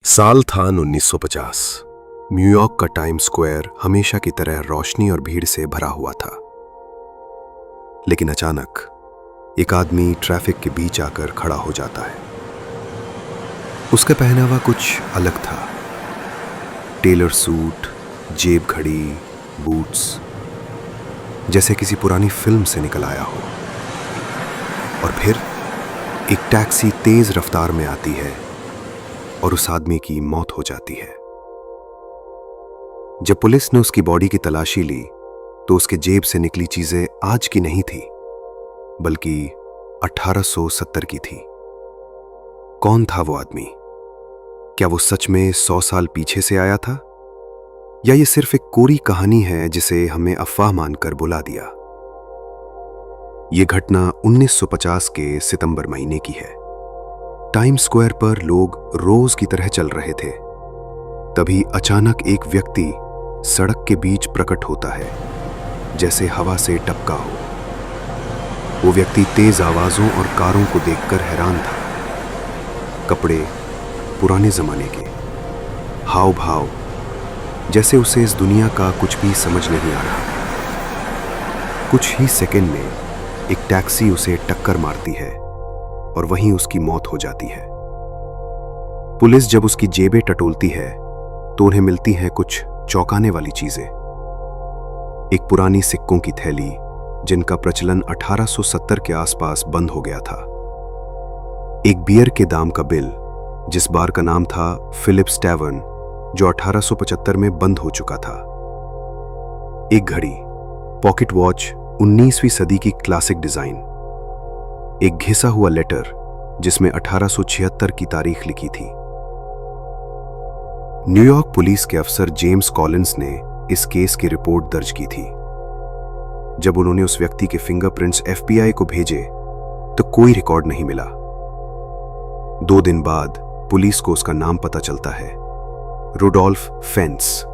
साल था 1950। न्यूयॉर्क का टाइम स्क्वायर हमेशा की तरह रोशनी और भीड़ से भरा हुआ था। लेकिन अचानक एक आदमी ट्रैफिक के बीच आकर खड़ा हो जाता है। उसका पहनावा कुछ अलग था। टेलर सूट, जेब घड़ी, बूट्स, जैसे किसी पुरानी फिल्म से निकल आया हो। और फिर एक टैक्सी तेज रफ्तार में आती है और उस आदमी की मौत हो जाती है। जब पुलिस ने उसकी बॉडी की तलाशी ली तो उसके जेब से निकली चीजें आज की नहीं थी, बल्कि 1870 की थी। कौन था वो आदमी? क्या वो सच में 100 साल पीछे से आया था, या ये सिर्फ एक कोरी कहानी है जिसे हमें अफवाह मानकर बुला दिया? यह घटना 1950 के सितंबर महीने की है। टाइम स्क्वायर पर लोग रोज की तरह चल रहे थे। तभी अचानक एक व्यक्ति सड़क के बीच प्रकट होता है, जैसे हवा से टपका हो। वो व्यक्ति तेज आवाजों और कारों को देखकर हैरान था। कपड़े पुराने जमाने के, हाव भाव जैसे उसे इस दुनिया का कुछ भी समझ नहीं आ रहा। कुछ ही सेकंड में एक टैक्सी उसे टक्कर मारती है और वहीं उसकी मौत हो जाती है। पुलिस जब उसकी जेबें टटोलती है तो उन्हें मिलती हैं कुछ चौंकाने वाली चीजें। एक पुरानी सिक्कों की थैली जिनका प्रचलन 1870 के आसपास बंद हो गया था। एक बियर के दाम का बिल जिस बार का नाम था फिलिप्स टैवर्न, जो 1875 में बंद हो चुका था। एक घड़ी, पॉकेट वॉच 19वीं सदी की क्लासिक डिजाइन। एक घिसा हुआ लेटर जिसमें 1876 की तारीख लिखी थी। न्यूयॉर्क पुलिस के अफसर जेम्स कॉलिंस ने इस केस की रिपोर्ट दर्ज की थी। जब उन्होंने उस व्यक्ति के फिंगरप्रिंट्स FBI को भेजे तो कोई रिकॉर्ड नहीं मिला। 2 दिन बाद पुलिस को उसका नाम पता चलता है, रुडोल्फ फेंस।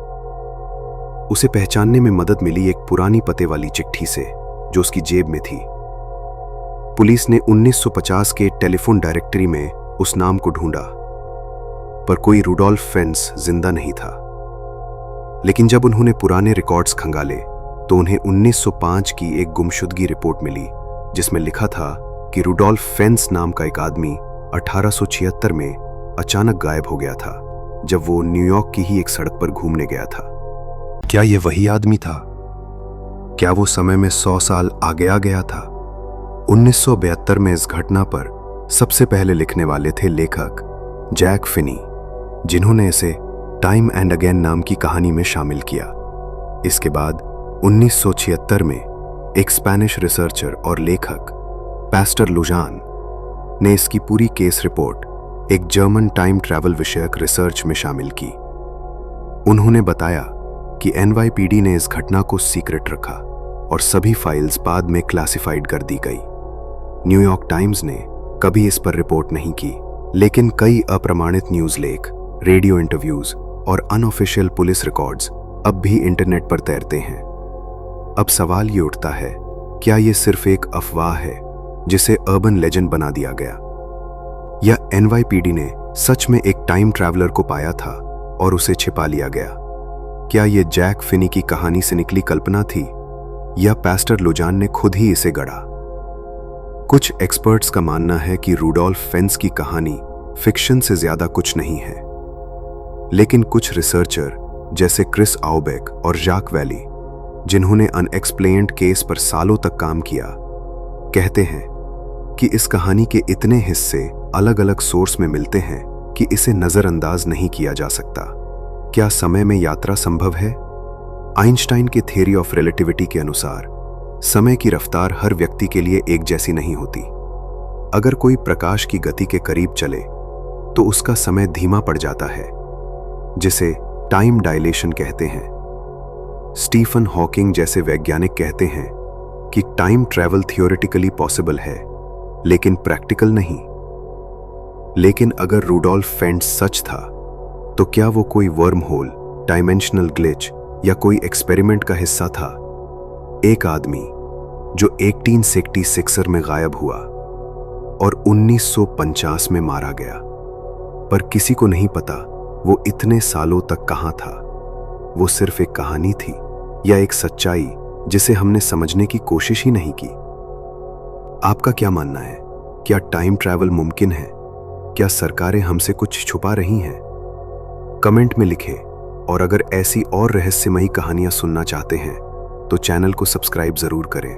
उसे पहचानने में मदद मिली एक पुरानी पते वाली चिट्ठी से जो उसकी जेब में थी। पुलिस ने 1950 के टेलीफोन डायरेक्टरी में उस नाम को ढूंढा, पर कोई रुडोल्फ फेंस जिंदा नहीं था। लेकिन जब उन्होंने पुराने रिकॉर्ड्स खंगाले तो उन्हें 1905 की एक गुमशुदगी रिपोर्ट मिली, जिसमें लिखा था कि रुडोल्फ फेंस नाम का एक आदमी 1876 में अचानक गायब हो गया था, जब वो न्यूयॉर्क की ही एक सड़क पर घूमने गया था। क्या यह वही आदमी था? क्या वो समय में 100 साल आगे आ गया था? 1972 में इस घटना पर सबसे पहले लिखने वाले थे लेखक जैक फिनी, जिन्होंने इसे टाइम एंड अगेन नाम की कहानी में शामिल किया। इसके बाद 1976 में एक स्पेनिश रिसर्चर और लेखक पैस्टर लुजान ने इसकी पूरी केस रिपोर्ट एक जर्मन टाइम ट्रैवल विषयक रिसर्च में शामिल की। उन्होंने बताया कि NYPD ने इस घटना को सीक्रेट रखा और सभी फाइल्स बाद में क्लासिफाइड कर दी गई। न्यूयॉर्क टाइम्स ने कभी इस पर रिपोर्ट नहीं की, लेकिन कई अप्रमाणित न्यूज लेख, रेडियो इंटरव्यूज और अनऑफिशियल पुलिस रिकॉर्ड्स अब भी इंटरनेट पर तैरते हैं। अब सवाल ये उठता है, क्या ये सिर्फ एक अफवाह है जिसे अर्बन लेजेंड बना दिया गया, या NYPD ने सच में एक टाइम ट्रैवलर को पाया था और उसे छिपा लिया गया? क्या ये जैक फिनी की कहानी से निकली कल्पना थी, या पैस्टर लुजान ने खुद ही इसे गढ़ा? कुछ एक्सपर्ट्स का मानना है कि रुडोल्फ फेंस की कहानी फिक्शन से ज्यादा कुछ नहीं है, लेकिन कुछ रिसर्चर जैसे क्रिस आउबेक और जैक वैली, जिन्होंने अनएक्सप्लेन्ड केस पर सालों तक काम किया, कहते हैं कि इस कहानी के इतने हिस्से अलग अलग सोर्स में मिलते हैं कि इसे नजरअंदाज नहीं किया जा सकता। क्या समय में यात्रा संभव है? आइंस्टाइन के थ्योरी ऑफ रिलेटिविटी के अनुसार समय की रफ्तार हर व्यक्ति के लिए एक जैसी नहीं होती। अगर कोई प्रकाश की गति के करीब चले तो उसका समय धीमा पड़ जाता है, जिसे टाइम डायलेशन कहते हैं। स्टीफन हॉकिंग जैसे वैज्ञानिक कहते हैं कि टाइम ट्रैवल थियोरेटिकली पॉसिबल है, लेकिन प्रैक्टिकल नहीं। लेकिन अगर रुडोल्फ फेंस सच था तो क्या वो कोई वर्म होल, डायमेंशनल ग्लिच या कोई एक्सपेरिमेंट का हिस्सा था? एक आदमी जो 1866 में गायब हुआ और 1950 में मारा गया, पर किसी को नहीं पता वो इतने सालों तक कहां था? वो सिर्फ एक कहानी थी या एक सच्चाई जिसे हमने समझने की कोशिश ही नहीं की? आपका क्या मानना है? क्या टाइम ट्रैवल मुमकिन है? क्या सरकारें हमसे कुछ छुपा रही हैं? कमेंट में लिखें, और अगर ऐसी और रहस्यमयी कहानियां सुनना चाहते हैं तो चैनल को सब्सक्राइब जरूर करें।